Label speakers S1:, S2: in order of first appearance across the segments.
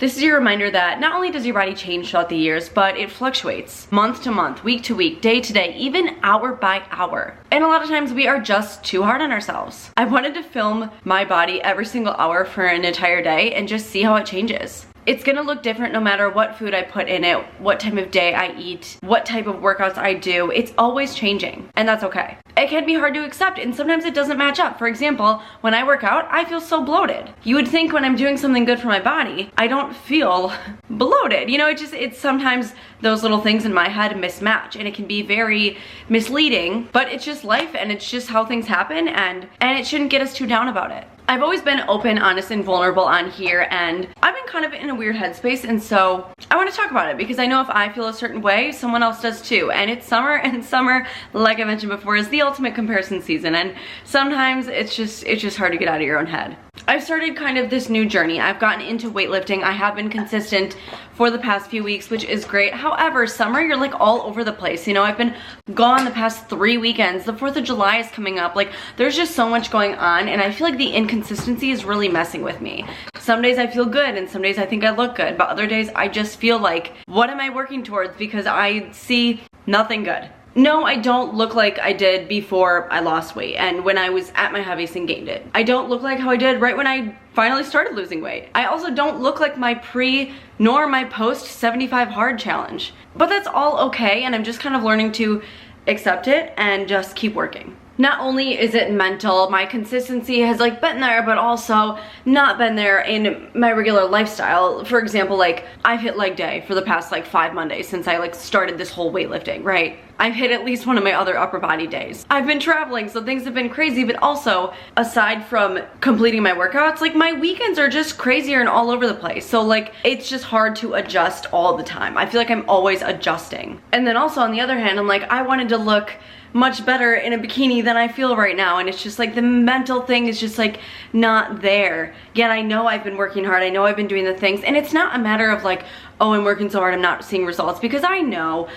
S1: This is your reminder that not only does your body change throughout the years, but it fluctuates month to month, week to week, day to day, even hour by hour. And a lot of times we are just too hard on ourselves. I wanted to film my body every single hour for an entire day and just see how it changes. It's gonna look different no matter what food I put in it, what time of day I eat, what type of workouts I do. It's always changing, and that's okay. It can be hard to accept, and sometimes it doesn't match up. For example, when I work out, I feel so bloated. You would think when I'm doing something good for my body, I don't feel bloated. You know, it's sometimes those little things in my head mismatch, and it can be very misleading, but it's just life, and it's just how things happen, and it shouldn't get us too down about it. I've always been open, honest, and vulnerable on here, and I've been kind of in a weird headspace, and so I want to talk about it because I know if I feel a certain way, someone else does too. And it's summer, and summer, like I mentioned before, is the ultimate comparison season, and sometimes it's just hard to get out of your own head. I've started kind of this new journey. I've gotten into weightlifting. I have been consistent for the past few weeks, which is great. However, summer, you're like all over the place. You know, I've been gone the past 3 weekends. The 4th of July is coming up. Like, there's just so much going on, and I feel like the inconsistency is really messing with me. Some days I feel good, and some days I think I look good, but other days I just feel like, what am I working towards? Because I see nothing good. No, I don't look like I did before I lost weight and when I was at my heaviest and gained it. I don't look like how I did right when I finally started losing weight. I also don't look like my pre nor my post 75 hard challenge. But that's all okay, and I'm just kind of learning to accept it and just keep working. Not only is it mental, my consistency has like been there, but also not been there in my regular lifestyle. For example, like I've hit leg day for the past like 5 Mondays since I like started this whole weightlifting, right? I've hit at least one of my other upper body days. I've been traveling, so things have been crazy, but also aside from completing my workouts, like my weekends are just crazier and all over the place. So like it's just hard to adjust all the time. I feel like I'm always adjusting. And then also on the other hand, I'm like, I wanted to look much better in a bikini than I feel right now, and it's just like the mental thing is just like not there. Yet I know I've been working hard, I know I've been doing the things, and it's not a matter of like, oh, I'm working so hard I'm not seeing results, because I know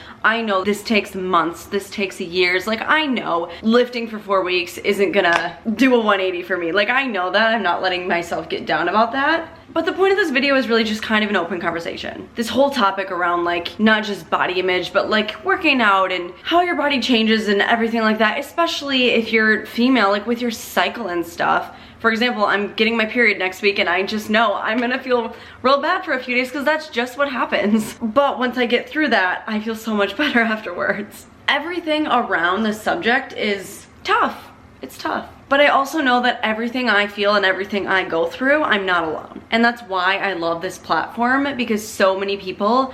S1: this takes months, this takes years. Like I know lifting for 4 weeks isn't gonna do a 180 for me. Like I know that, I'm not letting myself get down about that. But the point of this video is really just kind of an open conversation. This whole topic around like not just body image, but like working out and how your body changes and everything like that, especially if you're female, like with your cycle and stuff. For example, I'm getting my period next week and I just know I'm gonna feel real bad for a few days because that's just what happens. But once I get through that, I feel so much better afterwards. Everything around the subject is tough. It's tough. But I also know that everything I feel and everything I go through, I'm not alone. And that's why I love this platform, because so many people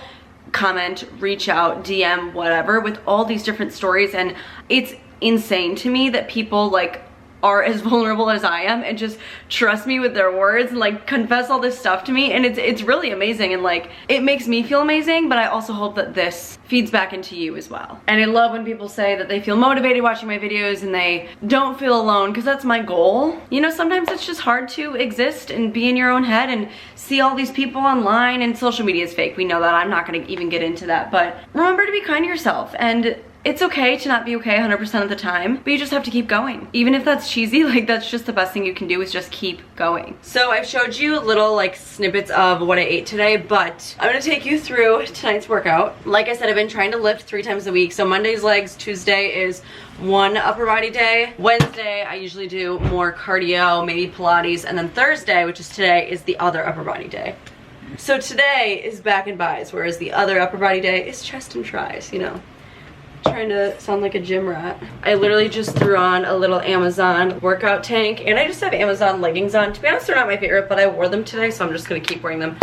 S1: comment, reach out, DM, whatever, with all these different stories, and it's insane to me that people like are as vulnerable as I am and just trust me with their words and like confess all this stuff to me, and it's really amazing, and like it makes me feel amazing, but I also hope that this feeds back into you as well. And I love when people say that they feel motivated watching my videos and they don't feel alone, because that's my goal. You know, sometimes it's just hard to exist and be in your own head and see all these people online, and social media is fake. We know that. I'm not gonna even get into that, but remember to be kind to yourself, and it's okay to not be okay 100% of the time, but you just have to keep going. Even if that's cheesy, like that's just the best thing you can do, is just keep going. So I've showed you little like snippets of what I ate today, but I'm gonna take you through tonight's workout. Like I said, I've been trying to lift 3 times a week. So Monday's legs, Tuesday is 1 upper body day. Wednesday, I usually do more cardio, maybe Pilates, and then Thursday, which is today, is the other upper body day. So today is back and bis, whereas the other upper body day is chest and tris, you know. Trying to sound like a gym rat. I literally just threw on a little Amazon workout tank, and I just have Amazon leggings on. To be honest, they're not my favorite, but I wore them today, so I'm just gonna keep wearing them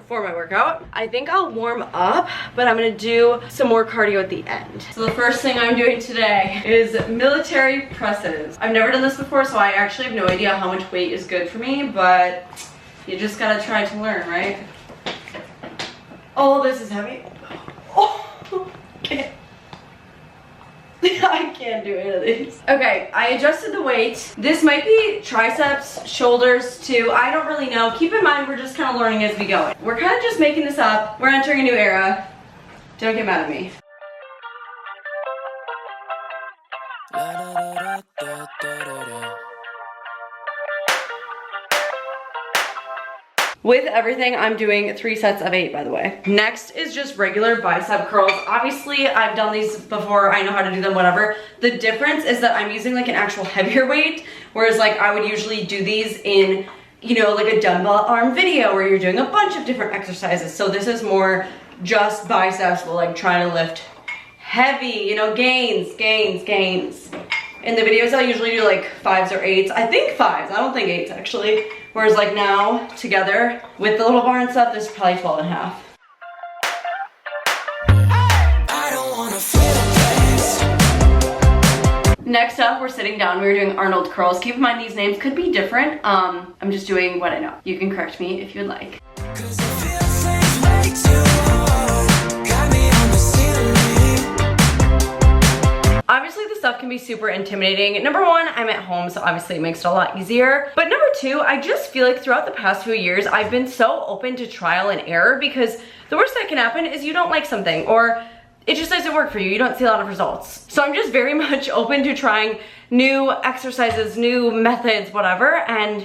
S1: for my workout. I think I'll warm up, but I'm gonna do some more cardio at the end. So the first thing I'm doing today is military presses. I've never done this before, so I actually have no idea how much weight is good for me, but you just gotta try to learn, right? Oh, this is heavy. Oh, okay. I can't do any of these. Okay, I adjusted the weight. This might be triceps, shoulders too. I don't really know. Keep in mind, we're just kind of learning as we go. We're kind of just making this up. We're entering a new era. Don't get mad at me. With everything, I'm doing 3 sets of 8, by the way. Next is just regular bicep curls. Obviously, I've done these before. I know how to do them, whatever. The difference is that I'm using like an actual heavier weight, whereas like I would usually do these in, you know, like a dumbbell arm video where you're doing a bunch of different exercises. So this is more just biceps, but like trying to lift heavy, you know, gains. In the videos, I usually do like 5s or 8s. I think 5s, I don't think 8s actually. Whereas like now, together, with the little bar and stuff, this is probably 12 and a half. Next up, we're sitting down. We're doing Arnold curls. Keep in mind these names could be different. I'm just doing what I know. You can correct me if you would like. Obviously, this stuff can be super intimidating. Number one, I'm at home, so obviously it makes it a lot easier. But number two, I just feel like throughout the past few years, I've been so open to trial and error because the worst that can happen is you don't like something or it just doesn't work for you. You don't see a lot of results. So I'm just very much open to trying new exercises, new methods, whatever. And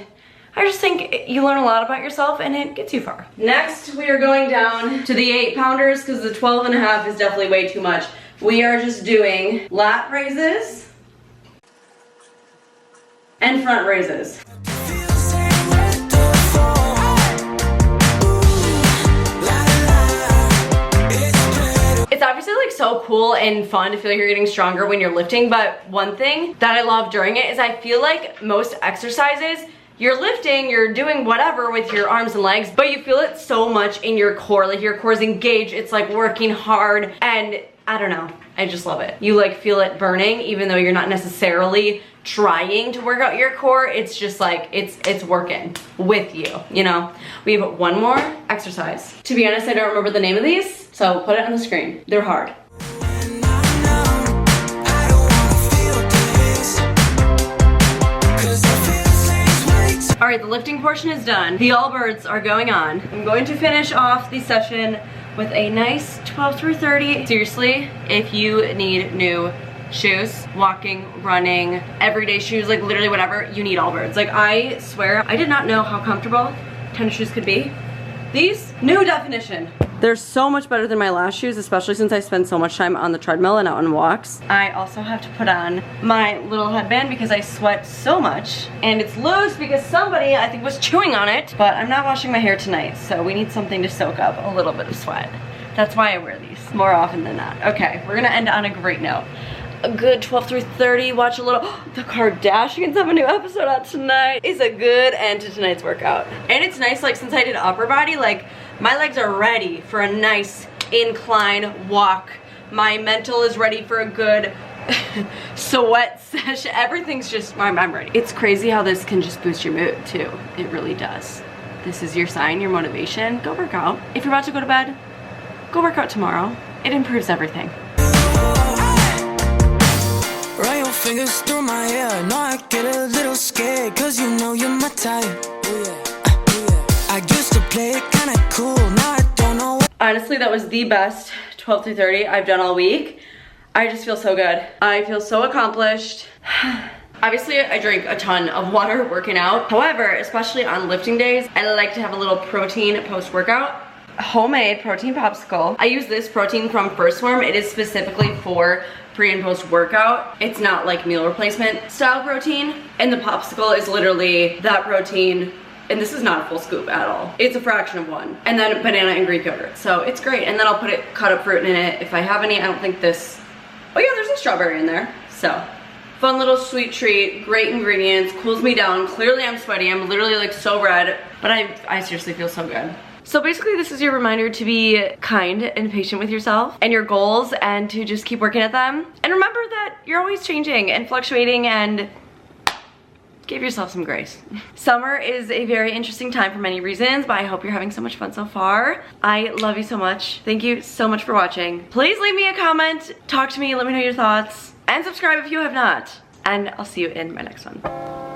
S1: I just think you learn a lot about yourself and it gets you far. Next, we are going down to the 8-pounders because the 12 and a half is definitely way too much. We are just doing lat raises and front raises. It's obviously like so cool and fun to feel like you're getting stronger when you're lifting, but one thing that I love during it is I feel like most exercises, you're lifting, you're doing whatever with your arms and legs, but you feel it so much in your core, like your core's engaged, it's like working hard, and I don't know, I just love it. You like feel it burning even though you're not necessarily trying to work out your core, it's just like, it's working with you, you know? We have one more exercise. To be honest, I don't remember the name of these, so put it on the screen. They're hard. All right, the lifting portion is done. The Allbirds are going on. I'm going to finish off the session with a nice 12 through 30. Seriously, if you need new shoes, walking, running, everyday shoes, like literally whatever, you need Allbirds. Like I swear, I did not know how comfortable tennis shoes could be. These, new definition. They're so much better than my last shoes, especially since I spend so much time on the treadmill and out on walks. I also have to put on my little headband because I sweat so much. And it's loose because somebody, I think, was chewing on it. But I'm not washing my hair tonight, so we need something to soak up a little bit of sweat. That's why I wear these more often than not. Okay, we're gonna end on a great note. A good 12 through 30, watch a little, the Kardashians have a new episode out tonight. It's a good end to tonight's workout. And it's nice, like since I did upper body, like my legs are ready for a nice incline walk. My mental is ready for a good sweat session. Everything's just, I'm ready. It's crazy how this can just boost your mood too. It really does. This is your sign, your motivation. Go work out. If you're about to go to bed, go work out tomorrow. It improves everything.
S2: Run your fingers through my hair. No, I get a little scared, cause you know you're my type. I used to play it kinda cool, now I don't know.
S1: Honestly, that was the best 12 through 30 I've done all week. I just feel so good. I feel so accomplished. Obviously, I drink a ton of water working out. However, especially on lifting days, I like to have a little protein post-workout. Homemade protein popsicle. I use this protein from First Form. It is specifically for pre and post workout. It's not like meal replacement style protein. And the popsicle is literally that protein. And this is not a full scoop at all. It's a fraction of one. And then banana and Greek yogurt. So it's great. And then I'll put cut up fruit in it if I have any. I don't think this, oh yeah, there's a strawberry in there. So fun little sweet treat, great ingredients, cools me down. Clearly I'm sweaty. I'm literally like so red, but I seriously feel so good. So basically this is your reminder to be kind and patient with yourself and your goals and to just keep working at them. And remember that you're always changing and fluctuating and give yourself some grace. Summer is a very interesting time for many reasons, but I hope you're having so much fun so far. I love you so much. Thank you so much for watching. Please leave me a comment, talk to me, let me know your thoughts, and subscribe if you have not. And I'll see you in my next one.